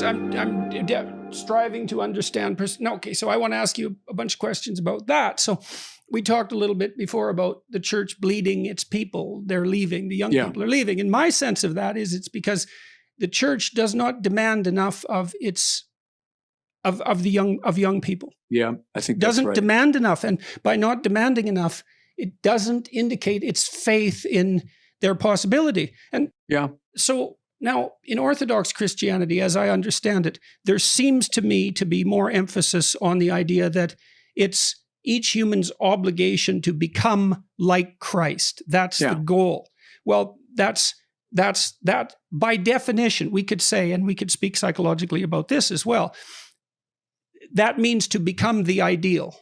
I'm striving to understand. Okay, so I want to ask you a bunch of questions about that. So we talked a little bit before about the church bleeding its people. They're leaving. The young people are leaving. And my sense of that is it's because the church does not demand enough of young people. Yeah, I think that's doesn't right. demand enough. And by not demanding enough, it doesn't indicate its faith in their possibility. And so now in Orthodox Christianity, as I understand it, there seems to me to be more emphasis on the idea that it's each human's obligation to become like Christ. That's the goal. Well, that's that by definition, we could say, and we could speak psychologically about this as well, that means to become the ideal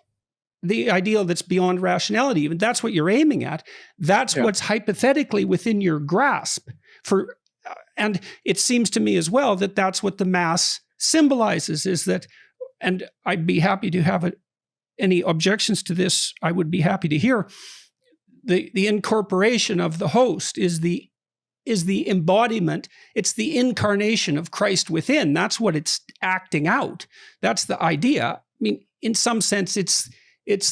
that's beyond rationality. Even that's what you're aiming at. That's what's hypothetically within your grasp. And it seems to me as well that that's what the Mass symbolizes, is that, and I'd be happy to have any objections to this, I would be happy to hear. The incorporation of the host is the embodiment, it's the incarnation of Christ within. That's what it's acting out. That's the idea. I mean, in some sense, it's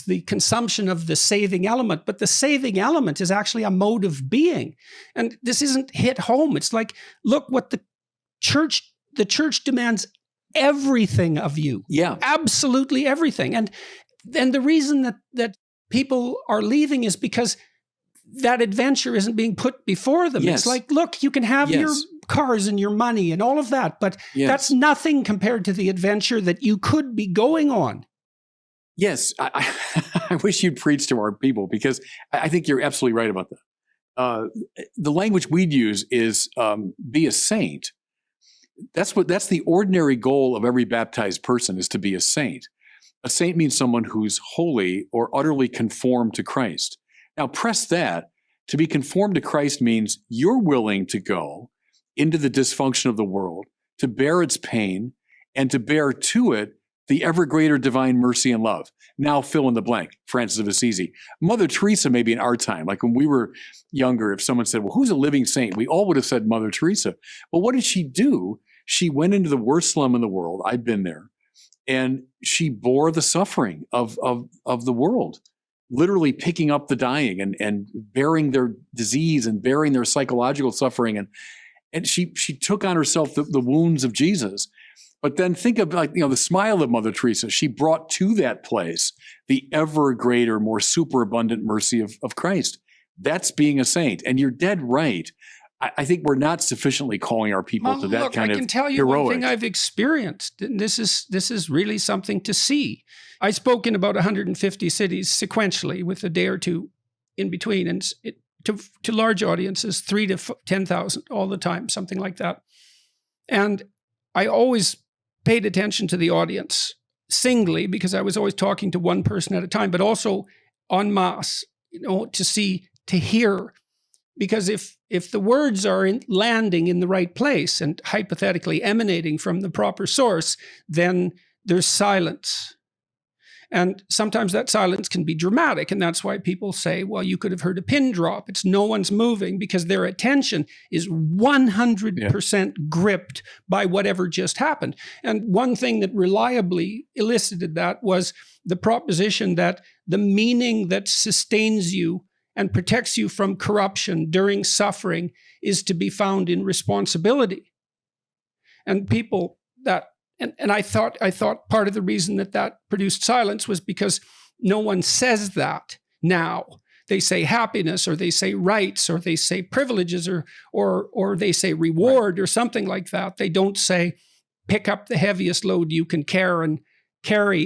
the consumption of the saving element, but the saving element is actually a mode of being. And this isn't hit home. It's like, look what the church demands everything of you. Yeah. Absolutely everything. And then the reason that people are leaving is because that adventure isn't being put before them. Yes. It's like, look, you can have your cars and your money and all of that, but that's nothing compared to the adventure that you could be going on. Yes, I wish you'd preach to our people, because I think you're absolutely right about that. The language we'd use is be a saint. That's the ordinary goal of every baptized person, is to be a saint. A saint means someone who's holy or utterly conformed to Christ. Now, press that. To be conformed to Christ means you're willing to go into the dysfunction of the world, to bear its pain, and to bear to it the ever greater divine mercy and love. Now fill in the blank, Francis of Assisi. Mother Teresa, maybe in our time, like when we were younger, if someone said, well, who's a living saint? We all would have said Mother Teresa. Well, what did she do? She went into the worst slum in the world. I've been there. And she bore the suffering of the world, literally picking up the dying and bearing their disease and bearing their psychological suffering. And she took on herself the wounds of Jesus. But then think of, like, the smile of Mother Teresa. She brought to that place the ever greater, more superabundant mercy of Christ. That's being a saint. And you're dead right. I think we're not sufficiently calling our people to that kind of heroic. I can tell you one thing I've experienced, and this is really something to see. I spoke in about 150 cities sequentially with a day or two in between, and to large audiences, 3,000 to 10,000 all the time, something like that. And I always paid attention to the audience singly, because I was always talking to one person at a time, but also en masse, to hear. Because if the words are landing in the right place and hypothetically emanating from the proper source, then there's silence. And sometimes that silence can be dramatic. And that's why people say, well, you could have heard a pin drop. It's no one's moving, because their attention is 100% gripped by whatever just happened. And one thing that reliably elicited that was the proposition that the meaning that sustains you and protects you from corruption during suffering is to be found in responsibility. And people and I thought part of the reason that produced silence was because no one says that now. They say happiness, or they say rights, or they say privileges, or they say reward, or something like that. They don't say pick up the heaviest load you can carry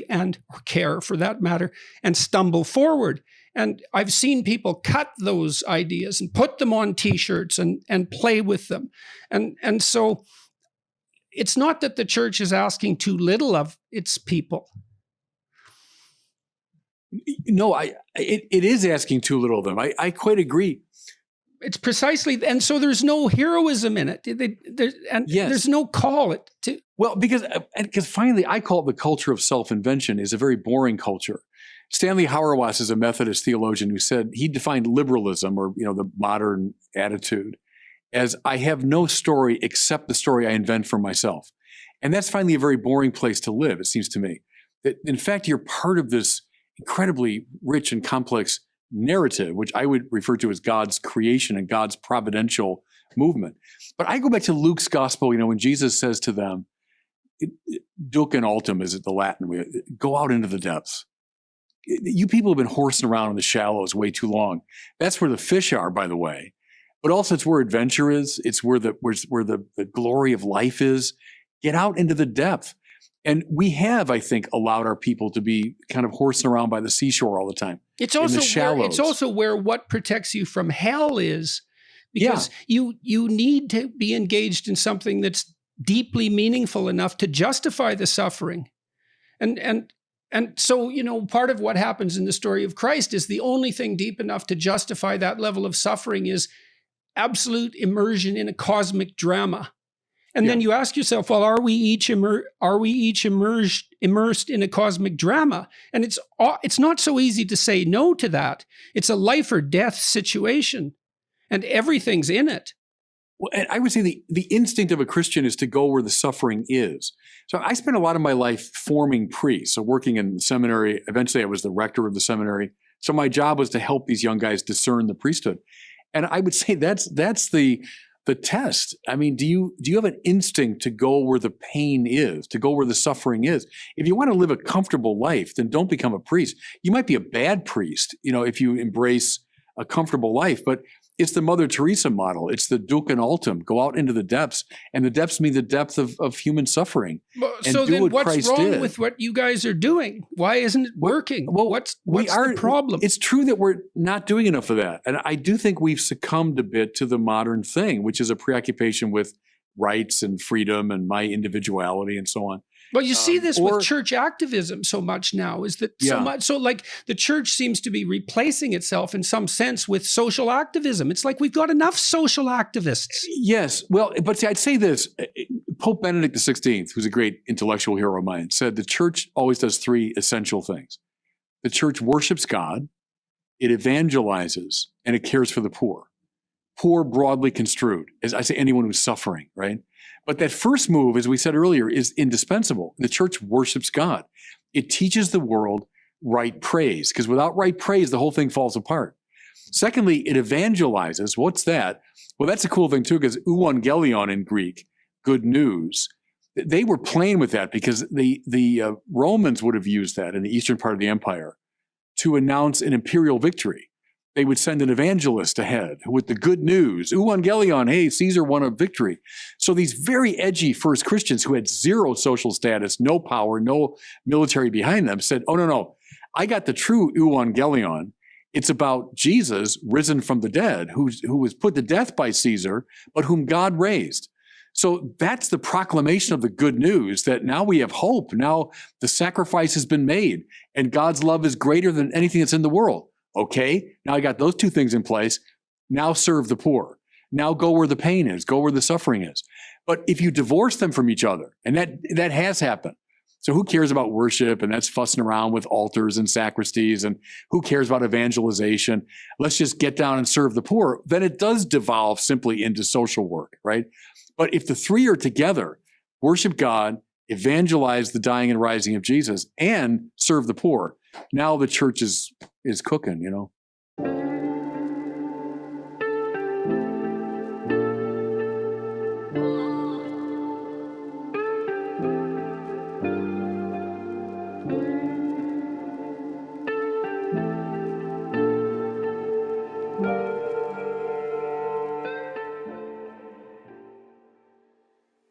or care for that matter, and stumble forward. And I've seen people cut those ideas and put them on T-shirts and play with them. And so it's not that the church is asking too little of its people. No, it is asking too little of them. I quite agree. It's precisely, and so there's no heroism in it. There's no call it to. Well, because finally, I call it the culture of self-invention is a very boring culture. Stanley Hauerwas is a Methodist theologian who said he defined liberalism, or the modern attitude, as I have no story except the story I invent for myself. And that's finally a very boring place to live, it seems to me. That in fact, you're part of this incredibly rich and complex narrative, which I would refer to as God's creation and God's providential movement. But I go back to Luke's gospel, when Jesus says to them, Duc in altum is the Latin way, go out into the depths. You people have been horsing around in the shallows way too long. That's where the fish are, by the way. But also it's where adventure is. It's where the glory of life is. Get out into the depth. And we have, I think, allowed our people to be kind of horsing around by the seashore all the time. It's also where what protects you from hell is, because you need to be engaged in something that's deeply meaningful enough to justify the suffering. And so, part of what happens in the story of Christ is the only thing deep enough to justify that level of suffering is absolute immersion in a cosmic drama. And then you ask yourself, well, are we each immersed in a cosmic drama? And it's not so easy to say no to that. It's a life or death situation, and everything's in it. Well, and I would say the instinct of a Christian is to go where the suffering is. So I spent a lot of my life forming priests, so working in the seminary. Eventually, I was the rector of the seminary. So my job was to help these young guys discern the priesthood. And I would say that's the test. I mean, do you have an instinct to go where the pain is, to go where the suffering is? If you want to live a comfortable life, then don't become a priest. You might be a bad priest, if you embrace a comfortable life, but it's the Mother Teresa model. It's the Duc in altum. Go out into the depths, and the depths mean the depth of human suffering. So then what's wrong with what you guys are doing? Why isn't it working? Well, what's the problem? It's true that we're not doing enough of that. And I do think we've succumbed a bit to the modern thing, which is a preoccupation with rights and freedom and my individuality and so on. Well, you see this with church activism so much now, is that so much. So like the church seems to be replacing itself in some sense with social activism. It's like we've got enough social activists. Yes. Well, but see, I'd say this. Pope Benedict XVI, who's a great intellectual hero of mine, said the church always does three essential things. The church worships God, it evangelizes, and it cares for the poor. Poor broadly construed, as I say, anyone who's suffering, right? But that first move, as we said earlier, is indispensable. The church worships God. It teaches the world right praise, because without right praise, the whole thing falls apart. Secondly, it evangelizes. What's that? Well, that's a cool thing too, because euangelion in Greek, good news. They were playing with that because the Romans would have used that in the eastern part of the empire to announce an imperial victory. They would send an evangelist ahead with the good news. Euangelion, hey, Caesar won a victory. So these very edgy first Christians who had zero social status, no power, no military behind them said, oh, no, I got the true Euangelion. It's about Jesus risen from the dead, who was put to death by Caesar, but whom God raised. So that's the proclamation of the good news, that now we have hope. Now the sacrifice has been made, and God's love is greater than anything that's in the world. Okay, now I got those two things in place. Now serve the poor. Now go where the pain is, go where the suffering is. But if you divorce them from each other, and that has happened. So who cares about worship? And that's fussing around with altars and sacristies, and who cares about evangelization? Let's just get down and serve the poor. Then it does devolve simply into social work, right? But if the three are together, worship God, evangelize the dying and rising of Jesus, and serve the poor, now the church is cooking,